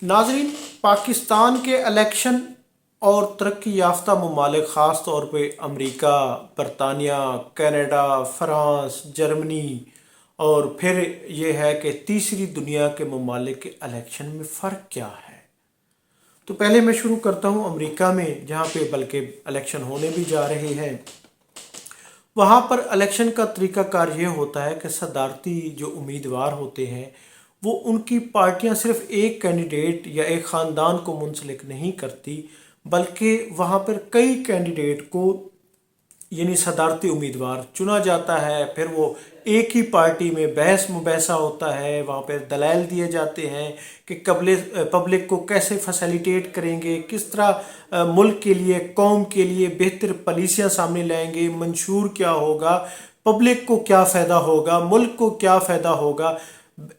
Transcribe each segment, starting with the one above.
नाजरीन, पाकिस्तान के इलेक्शन और तरक्की याफ्ता ममालिक ख़ास तौर पे अमेरिका, बरतानिया, कनाडा, फ़्रांस, जर्मनी और फिर ये है कि तीसरी दुनिया के ममालिक के इलेक्शन में फ़र्क क्या है। तो पहले मैं शुरू करता हूँ अमेरिका में, जहाँ पे बल्कि इलेक्शन होने भी जा रहे हैं। वहाँ पर इलेक्शन का तरीक़ाकार ये होता है कि सदारती जो उम्मीदवार होते हैं वो उनकी पार्टियां सिर्फ एक कैंडिडेट या एक ख़ानदान को मुंसलिक नहीं करती, बल्कि वहाँ पर कई कैंडिडेट को यानी सदारती उम्मीदवार चुना जाता है। फिर वो एक ही पार्टी में बहस मुबैसा होता है, वहाँ पर दलाइल दिए जाते हैं कि पब्लिक को कैसे फैसिलिटेट करेंगे, किस तरह मुल्क के लिए, कौम के लिए बेहतर पॉलिसियाँ सामने लाएंगे, मंशूर क्या होगा, पब्लिक को क्या फ़ायदा होगा, मुल्क को क्या फ़ायदा होगा।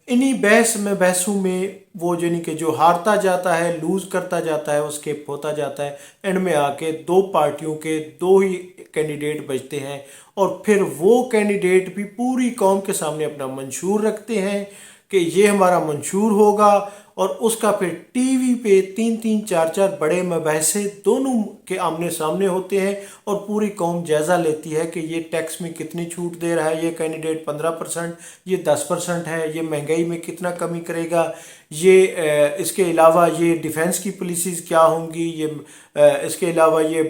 इन्हीं बहसों में वो यानी कि जो हारता जाता है, लूज़ करता जाता है, वो स्किप होता जाता है। एंड में आके दो पार्टियों के दो ही कैंडिडेट बचते हैं और फिर वो कैंडिडेट भी पूरी कौम के सामने अपना मंशूर रखते हैं कि ये हमारा मंशूर होगा, और उसका फिर टीवी पे तीन तीन चार चार बड़े मबहसे दोनों के आमने सामने होते हैं और पूरी कौम जायज़ा लेती है कि ये टैक्स में कितनी छूट दे रहा है, ये कैंडिडेट 15%, ये 10% है, ये महंगाई में कितना कमी करेगा, ये इसके अलावा ये डिफेंस की पॉलिसीज़ क्या होंगी, ये इसके अलावा ये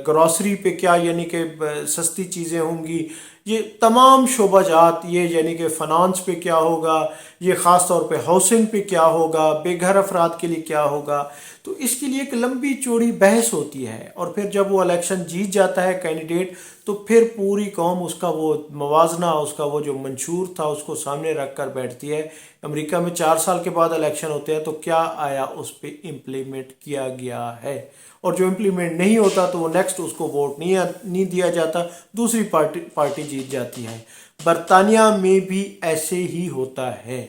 ग्रॉसरी पे क्या यानी कि सस्ती चीज़ें होंगी, ये तमाम शोबाजात, ये यानी कि फ़नांस पे क्या होगा, ये ख़ास तौर पे हाउसिंग पे क्या होगा, बेघर अफराद के लिए क्या होगा। तो इसके लिए एक लंबी चौड़ी बहस होती है और फिर जब वो इलेक्शन जीत जाता है कैंडिडेट, तो फिर पूरी कौम उसका वो मवाजना, उसका वो जो मंशूर था उसको सामने रख कर बैठती है। अमेरिका में 4 साल के बाद इलेक्शन होते हैं, तो क्या आया उस पर इम्प्लीमेंट किया गया है, और जो इम्प्लीमेंट नहीं होता तो वो नेक्स्ट उसको वोट नहीं दिया जाता, दूसरी पार्टी जीत जाती है। बरतानिया में भी ऐसे ही होता है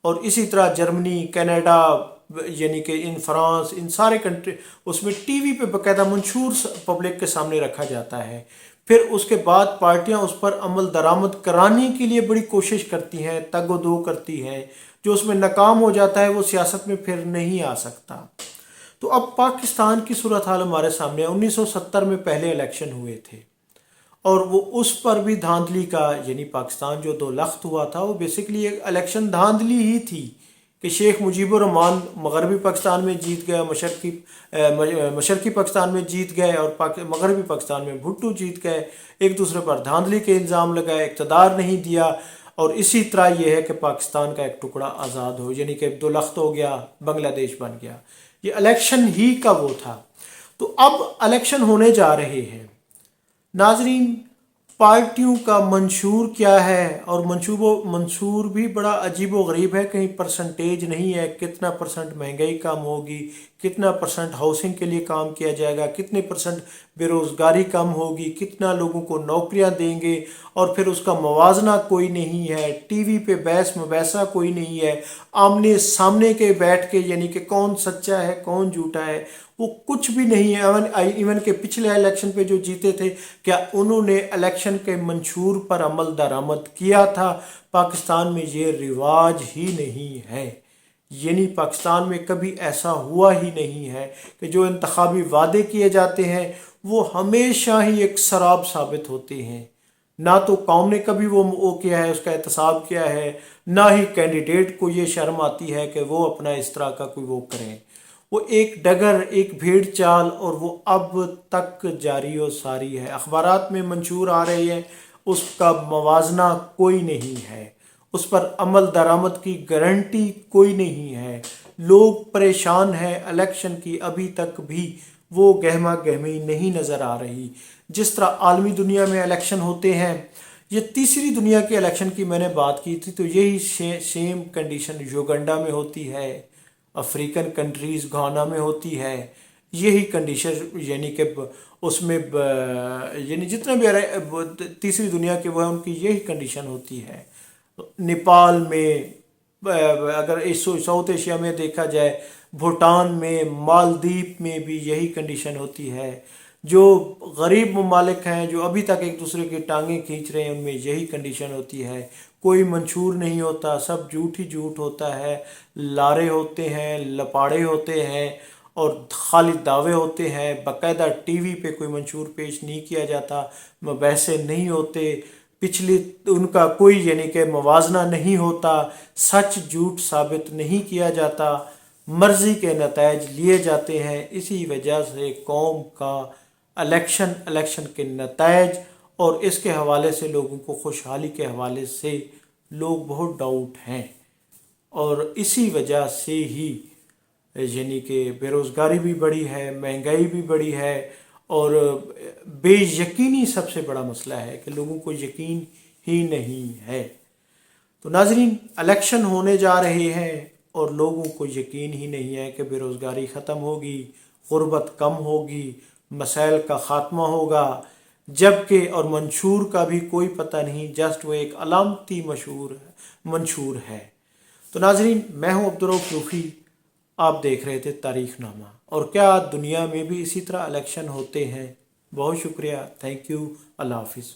और इसी तरह जर्मनी, कनाडा, यानी कि इन फ्रांस, इन सारे कंट्री, उसमें टीवी पे बाकायदा मंशूर पब्लिक के सामने रखा जाता है। फिर उसके बाद पार्टियां उस पर अमल दरामद कराने के लिए बड़ी कोशिश करती हैं, तग दो करती हैं। जो उसमें नाकाम हो जाता है वो सियासत में फिर नहीं आ सकता। तो अब पाकिस्तान की सूरत हाल हमारे सामने 1970 में पहले इलेक्शन हुए थे और वो उस पर भी धांधली का, यानी पाकिस्तान जो दो लख्त हुआ था वो बेसिकली एक इलेक्शन धांधली ही थी कि शेख मुजीबुर रहमान मगरबी पाकिस्तान में जीत गया, मशरकी पाकिस्तान में जीत गए और मगरबी पाकिस्तान में भुट्टो जीत गए। एक दूसरे पर धांधली के इल्ज़ाम लगाए, इक़्तिदार नहीं दिया, और इसी तरह ये है कि पाकिस्तान का एक टुकड़ा आज़ाद हो, यानी कि दो लख्त हो गया, बांग्लादेश बन गया। ये इलेक्शन ही का वो था। तो अब इलेक्शन होने जा रहे हैं। नाजरीन, पार्टियों का मंशूर क्या है, और मंशूर भी बड़ा अजीब व गरीब है। कहीं परसेंटेज नहीं है, कितना परसेंट महंगाई कम होगी, कितना परसेंट हाउसिंग के लिए काम किया जाएगा, कितने परसेंट बेरोज़गारी कम होगी, कितना लोगों को नौकरियां देंगे, और फिर उसका मवाजना कोई नहीं है। टीवी पे बहस मुबैसा कोई नहीं है, आमने सामने के बैठ के यानी कि कौन सच्चा है कौन झूठा है वो कुछ भी नहीं है। इवन के पिछले इलेक्शन पे जो जीते थे, क्या उन्होंने इलेक्शन के मंशूर पर अमल दरामद किया था? पाकिस्तान में ये रिवाज ही नहीं है, यानी पाकिस्तान में कभी ऐसा हुआ ही नहीं है कि जो इंतखाबी वादे किए जाते हैं वो हमेशा ही एक शराब साबित होते हैं। ना तो कौम ने कभी वो किया है, उसका एहतसाब किया है, ना ही कैंडिडेट को ये शर्म आती है कि वो अपना इस तरह का कोई वो करें। वो एक डगर, एक भेड़ चाल, और वो अब तक जारी और सारी है। अखबारात में मंशूर आ रहे हैं, उसका मवाजना कोई नहीं है, उस पर अमल दरामद की गारंटी कोई नहीं है। लोग परेशान हैं, इलेक्शन की अभी तक भी वो गहमा गहमी नहीं नज़र आ रही। जिस तरह आलमी दुनिया में इलेक्शन होते हैं, ये तीसरी दुनिया के इलेक्शन की मैंने बात की थी, तो यही सेम कंडीशन युगांडा में होती है, अफ्रीकन कंट्रीज़ घाना में होती है। यही कंडीशन यानी कि उसमें यानी जितने भी तीसरी दुनिया के वो हैं उनकी यही कंडीशन होती है। नेपाल में, अगर इस साउथ एशिया में देखा जाए, भूटान में, मालदीव में भी यही कंडीशन होती है। जो गरीब ममालिक हैं जो अभी तक एक दूसरे की टांगें खींच रहे हैं, उनमें यही कंडीशन होती है। کوئی منشور نہیں ہوتا، سب جھوٹ ہی جھوٹ ہوتا ہے، لارے ہوتے ہیں، لپاڑے ہوتے ہیں اور خالی دعوے ہوتے ہیں۔ باقاعدہ ٹی وی پہ کوئی منشور پیش نہیں کیا جاتا، مباحثے نہیں ہوتے، پچھلی ان کا کوئی یعنی کہ موازنہ نہیں ہوتا، سچ جھوٹ ثابت نہیں کیا جاتا، مرضی کے نتائج لیے جاتے ہیں۔ اسی وجہ سے قوم کا الیکشن کے نتائج اور اس کے حوالے سے لوگوں کو خوشحالی کے حوالے سے لوگ بہت ڈاؤٹ ہیں، اور اسی وجہ سے ہی یعنی کہ بے روزگاری بھی بڑی ہے، مہنگائی بھی بڑی ہے، اور بے یقینی سب سے بڑا مسئلہ ہے کہ لوگوں کو یقین ہی نہیں ہے۔ تو ناظرین، الیکشن ہونے جا رہے ہیں اور لوگوں کو یقین ہی نہیں ہے کہ بے روزگاری ختم ہوگی، غربت کم ہوگی، مسائل کا خاتمہ ہوگا، جبکہ اور منشور کا بھی کوئی پتہ نہیں، جسٹ وہ ایک علامتی منشور ہے۔ تو ناظرین، میں ہوں عبدالرؤف روفی، آپ دیکھ رہے تھے تاریخ نامہ۔ اور کیا دنیا میں بھی اسی طرح الیکشن ہوتے ہیں؟ بہت شکریہ، تھینک یو، اللہ حافظ۔